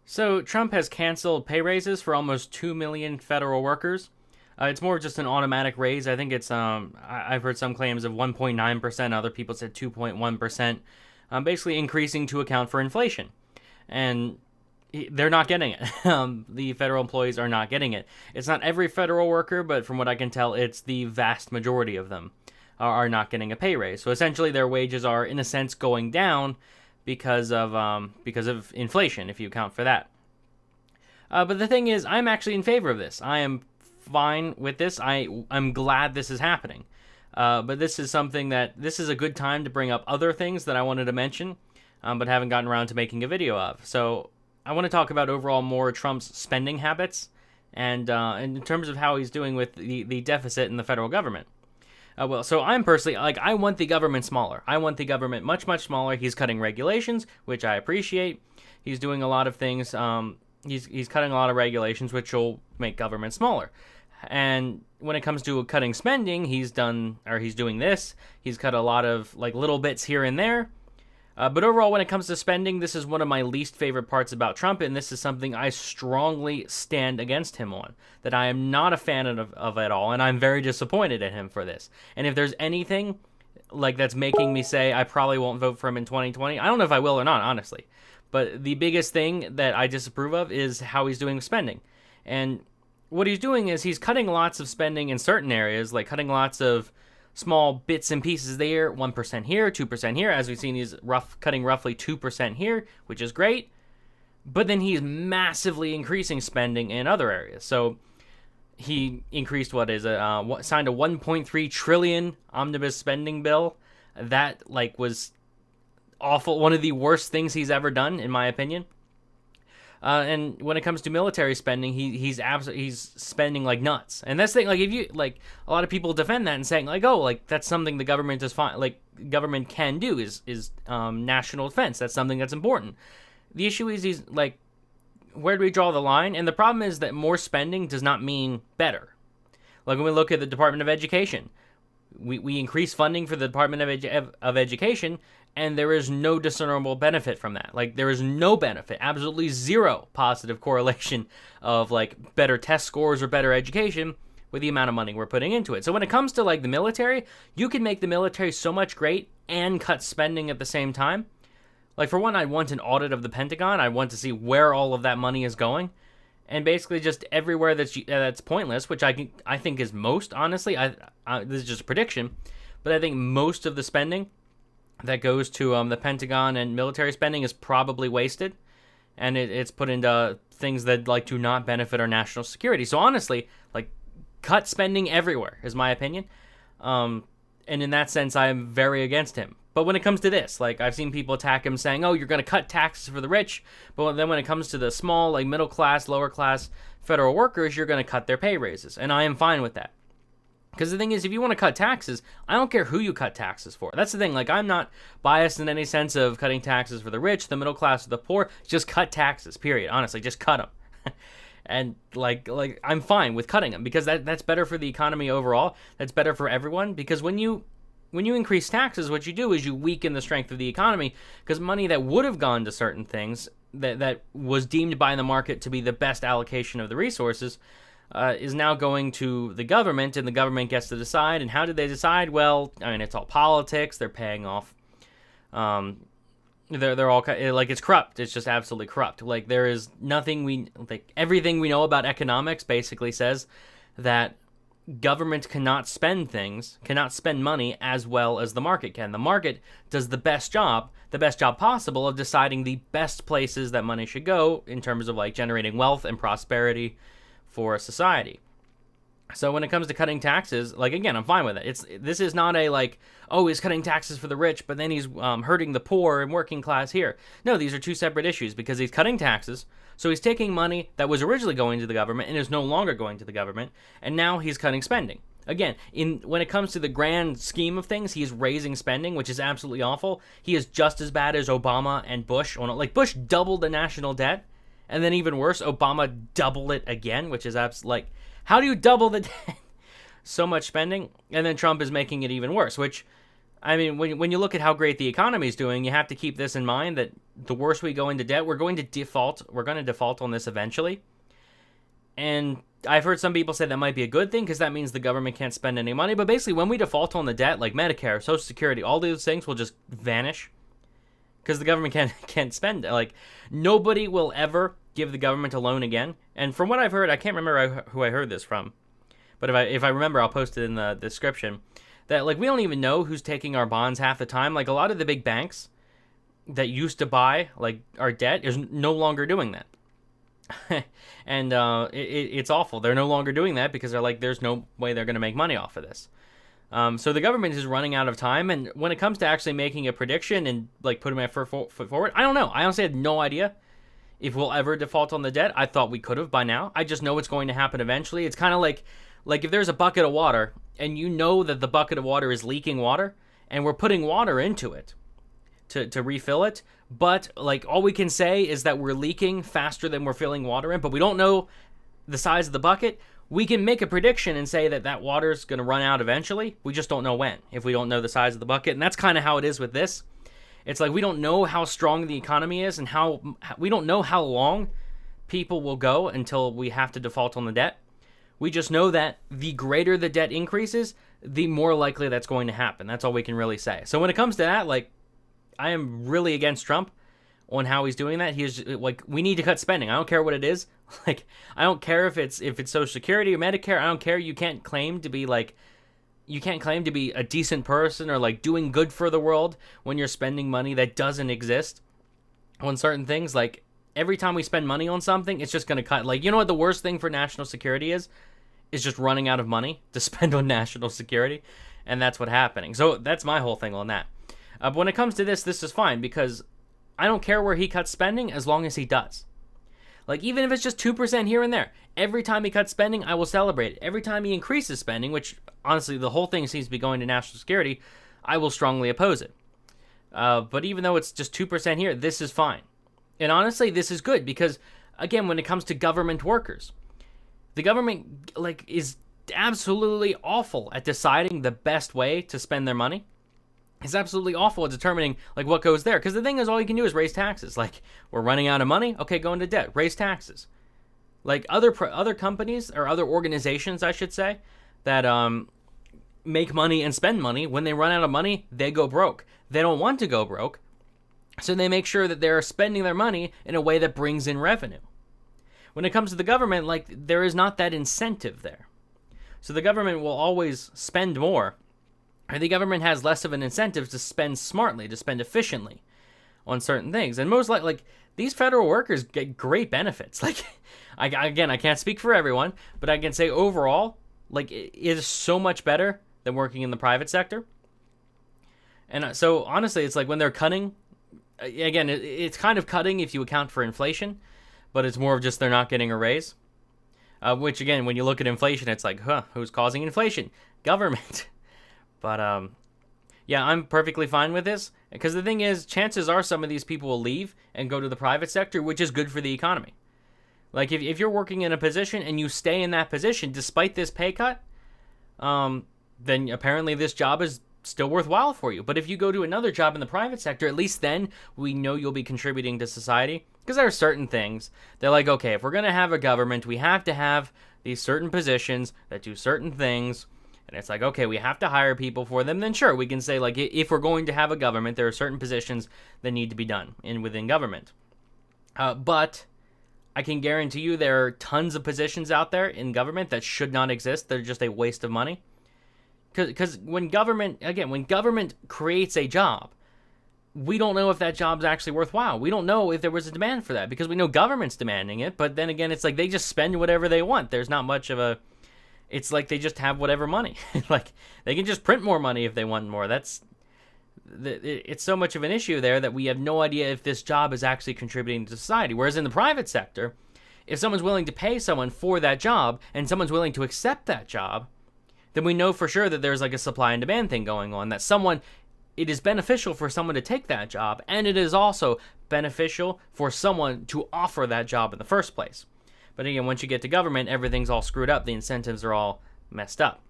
So Trump has canceled pay raises for almost 2 million federal workers. It's more just an automatic raise. I think it's I've heard some claims of 1.9%. Other people said 2.1%. Basically increasing to account for inflation, and they're not getting it. The federal employees are not getting it. It's not every federal worker, but from what I can tell, it's the vast majority of them are not getting a pay raise. So essentially, their wages are, in a sense, going down because of inflation, if you account for that. But the thing is, I'm actually in favor of this. I am fine with this. I'm glad this is happening. But this is a good time to bring up other things that I wanted to mention, but haven't gotten around to making a video of. So I want to talk about overall more Trump's spending habits and in terms of how he's doing with the deficit in the federal government. So I'm personally, I want the government smaller. I want the government much, much smaller. He's cutting regulations, which I appreciate. He's doing a lot of things. He's cutting a lot of regulations, which will make government smaller. And when it comes to cutting spending, he's doing this. He's cut a lot of little bits here and there. But overall, when it comes to spending, this is one of my least favorite parts about Trump, and this is something I strongly stand against him on, that I am not a fan of at all, and I'm very disappointed at him for this. And if there's anything that's making me say I probably won't vote for him in 2020, I don't know if I will or not, honestly. But the biggest thing that I disapprove of is how he's doing spending. And what he's doing is he's cutting lots of spending in certain areas, like cutting lots of small bits and pieces there, 1% here, 2% here. As we've seen, he's cutting roughly 2% here, which is great. But then he's massively increasing spending in other areas. So he increased signed a 1.3 trillion omnibus spending bill. That was awful, one of the worst things he's ever done, in my opinion. And when it comes to military spending, he's spending like nuts. And that's the thing, if you a lot of people defend that and saying that's something the government is fine, government can do is national defense. That's something that's important. The issue is where do we draw the line? And the problem is that more spending does not mean better. When we look at the Department of Education, we increase funding for the Department of Education, and there is no discernible benefit from that. There is no benefit, absolutely zero positive correlation of better test scores or better education with the amount of money we're putting into it. So when it comes to the military, you can make the military so much great and cut spending at the same time. For one, I want an audit of the Pentagon. I want to see where all of that money is going. And basically just everywhere that's pointless, which I think is most, honestly. This is just a prediction, but I think most of the spending that goes to the Pentagon and military spending is probably wasted, and it's put into things that do not benefit our national security. So honestly, cut spending everywhere is my opinion, and in that sense, I am very against him. But when it comes to this, I've seen people attack him saying, "Oh, you're going to cut taxes for the rich," but then when it comes to the small, middle class, lower class federal workers, you're going to cut their pay raises, and I am fine with that. Because the thing is, if you want to cut taxes, I don't care who you cut taxes for. That's the thing. I'm not biased in any sense of cutting taxes for the rich, the middle class, or the poor. Just cut taxes, period. Honestly, just cut them. And I'm fine with cutting them because that's better for the economy overall. That's better for everyone. Because when you increase taxes, what you do is you weaken the strength of the economy, because money that would have gone to certain things that was deemed by the market to be the best allocation of the resources is now going to the government, and the government gets to decide. And how did they decide? Well, it's all politics. They're paying off. They're all it's corrupt. It's just absolutely corrupt. There is nothing everything we know about economics basically says that government cannot spend money as well as the market can. The market does the best job possible of deciding the best places that money should go in terms of generating wealth and prosperity for society. So when it comes to cutting taxes, again, I'm fine with it. This is not a he's cutting taxes for the rich, but then he's hurting the poor and working class here. No, these are two separate issues, because he's cutting taxes, so he's taking money that was originally going to the government and is no longer going to the government, and now he's cutting spending. Again, when it comes to the grand scheme of things, he's raising spending, which is absolutely awful. He is just as bad as Obama and Bush. Bush doubled the national debt, and then even worse, Obama doubled it again, which is how do you double the debt? So much spending, and then Trump is making it even worse, which I mean, when you look at how great the economy is doing, you have to keep this in mind that the worse we go into debt, we're going to default. We're going to default on this eventually. And I've heard some people say that might be a good thing because that means the government can't spend any money. But basically, when we default on the debt, like Medicare, Social Security, all those things will just vanish because the government can't spend it. Like, nobody will ever give the government a loan again. And from what I've heard, I can't remember who I heard this from, but if I remember, I'll post it in the description. That, like, we don't even know who's taking our bonds half the time. Like, a lot of the big banks that used to buy, like, our debt is no longer doing that. And it's awful. They're no longer doing that because they're like, there's no way they're going to make money off of this. So the government is running out of time. And when it comes to actually making a prediction and, like, putting my foot forward, I don't know. I honestly had no idea if we'll ever default on the debt. I thought we could have by now. I just know it's going to happen eventually. It's kind of like if there's a bucket of water and you know that the bucket of water is leaking water and we're putting water into it to refill it, but, like, all we can say is that we're leaking faster than we're filling water in, but we don't know the size of the bucket. We can make a prediction and say that water is going to run out eventually. We just don't know when, if we don't know the size of the bucket. And that's kind of how it is with this. It's like we don't know how strong the economy is and we don't know how long people will go until we have to default on the debt. We just know that the greater the debt increases, the more likely that's going to happen. That's all we can really say. So when it comes to that, like, I am really against Trump on how he's doing that. He's like, we need to cut spending. I don't care what it is. Like, I don't care if it's Social Security or Medicare. I don't care. You can't claim to be a decent person or, like, doing good for the world when you're spending money that doesn't exist on certain things. Like, every time we spend money on something, it's just going to cut. Like, you know what the worst thing for national security is? Is just running out of money to spend on national security. And that's what's happening. So that's my whole thing on that. But when it comes to this is fine because I don't care where he cuts spending as long as he does. Like, even if it's just 2% here and there, every time he cuts spending, I will celebrate it. Every time he increases spending, which honestly the whole thing seems to be going to national security, I will strongly oppose it. But even though it's just 2% here, this is fine. And honestly, this is good because, again, when it comes to government workers, the government, like, is absolutely awful at deciding the best way to spend their money. It's absolutely awful at determining, like, what goes there. Because the thing is, all you can do is raise taxes. Like, we're running out of money. Okay, go into debt. Raise taxes. Like, other companies, or other organizations, I should say, that make money and spend money, when they run out of money, they go broke. They don't want to go broke. So they make sure that they're spending their money in a way that brings in revenue. When it comes to the government, like, there is not that incentive there. So the government will always spend more. Or the government has less of an incentive to spend smartly, to spend efficiently on certain things. And most like these federal workers get great benefits. Like, I can't speak for everyone, but I can say overall, like, it is so much better than working in the private sector. And so honestly, it's like when they're cutting, again, it's kind of cutting if you account for inflation, but it's more of just they're not getting a raise. Which, again, when you look at inflation, it's like, who's causing inflation? Government. But, yeah, I'm perfectly fine with this. Because the thing is, chances are some of these people will leave and go to the private sector, which is good for the economy. Like, if you're working in a position and you stay in that position despite this pay cut, then apparently this job is still worthwhile for you. But if you go to another job in the private sector, at least then we know you'll be contributing to society. Because there are certain things, they're like, okay, if we're going to have a government, we have to have these certain positions that do certain things. And it's like, okay, we have to hire people for them. Then sure, we can say, like, if we're going to have a government, there are certain positions that need to be done within government. But I can guarantee you there are tons of positions out there in government that should not exist. They're just a waste of money. Because when government creates a job, we don't know if that job's actually worthwhile. We don't know if there was a demand for that because we know government's demanding it. But then again, it's like they just spend whatever they want. There's not much of a... It's like they just have whatever money. Like, they can just print more money if they want more. It's so much of an issue there that we have no idea if this job is actually contributing to society. Whereas in the private sector, if someone's willing to pay someone for that job and someone's willing to accept that job, then we know for sure that there's like a supply and demand thing going on, that it is beneficial for someone to take that job, and it is also beneficial for someone to offer that job in the first place. But again, once you get to government, everything's all screwed up. The incentives are all messed up.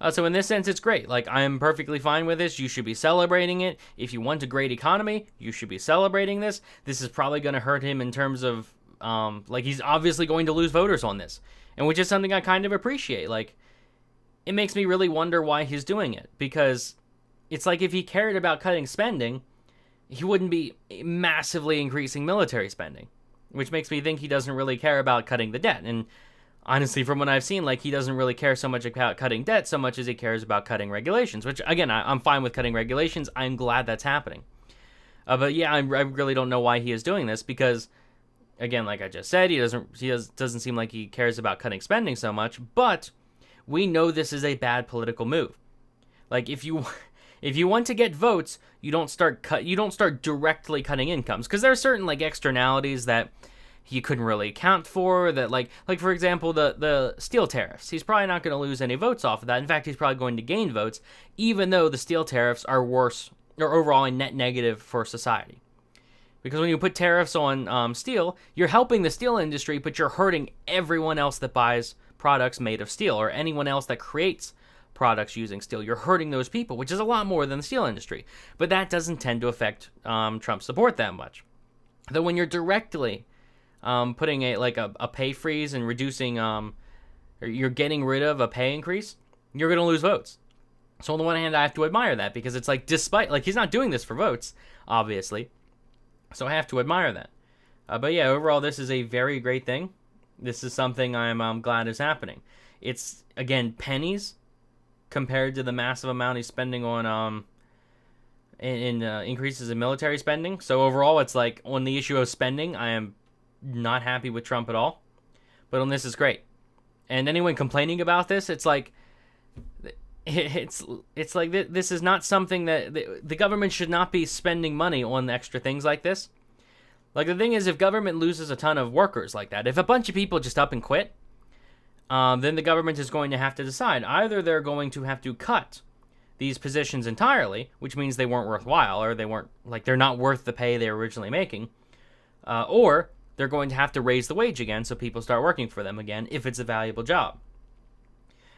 So in this sense, it's great. Like, I'm perfectly fine with this. You should be celebrating it. If you want a great economy, you should be celebrating this. This is probably going to hurt him in terms of, like, he's obviously going to lose voters on this, and which is something I kind of appreciate. Like, it makes me really wonder why he's doing it, because it's like if he cared about cutting spending, he wouldn't be massively increasing military spending, which makes me think he doesn't really care about cutting the debt. And honestly, from what I've seen, like, he doesn't really care so much about cutting debt so much as he cares about cutting regulations, which, again, I'm fine with cutting regulations. I'm glad that's happening. But yeah, I really don't know why he is doing this, because, again, like I just said, he doesn't seem like he cares about cutting spending so much, but we know this is a bad political move. Like, if you want to get votes, you don't start directly cutting incomes, because there are certain, like, externalities that he couldn't really account for, that like for example, the steel tariffs. He's probably not going to lose any votes off of that. In fact, he's probably going to gain votes, even though the steel tariffs are worse, or overall a net negative for society. Because when you put tariffs on steel, you're helping the steel industry, but you're hurting everyone else that buys products made of steel, or anyone else that creates products using steel. You're hurting those people, which is a lot more than the steel industry. But that doesn't tend to affect Trump's support that much. Though when you're directly putting a pay freeze and reducing, or you're getting rid of a pay increase, you're going to lose votes. So on the one hand, I have to admire that, because it's like, despite, like, he's not doing this for votes, obviously. So I have to admire that. But yeah, overall, this is a very great thing. This is something I'm glad is happening. It's, again, pennies compared to the massive amount he's spending on increases in military spending. So overall, it's like, on the issue of spending, I am not happy with Trump at all, but on this is great. And anyone complaining about this, it's like this is not something that the government should not be spending money on extra things like this. Like, the thing is, if government loses a ton of workers like that, if a bunch of people just up and quit, then the government is going to have to decide. Either they're going to have to cut these positions entirely, which means they weren't worthwhile, or they're not worth the pay they were originally making, or they're going to have to raise the wage again so people start working for them again if it's a valuable job.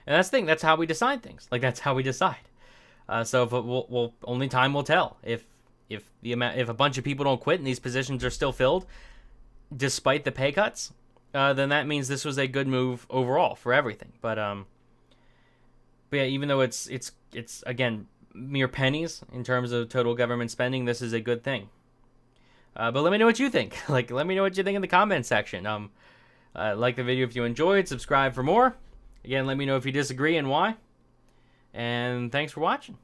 And that's the thing. That's how we decide things. Like, that's how we decide. So if only time will tell. If a bunch of people don't quit and these positions are still filled despite the pay cuts, then that means this was a good move overall for everything. But yeah, even though it's again mere pennies in terms of total government spending, this is a good thing. But let me know what you think. Like, let me know what you think in the comment section. Like the video if you enjoyed. Subscribe for more. Again, let me know if you disagree and why. And thanks for watching.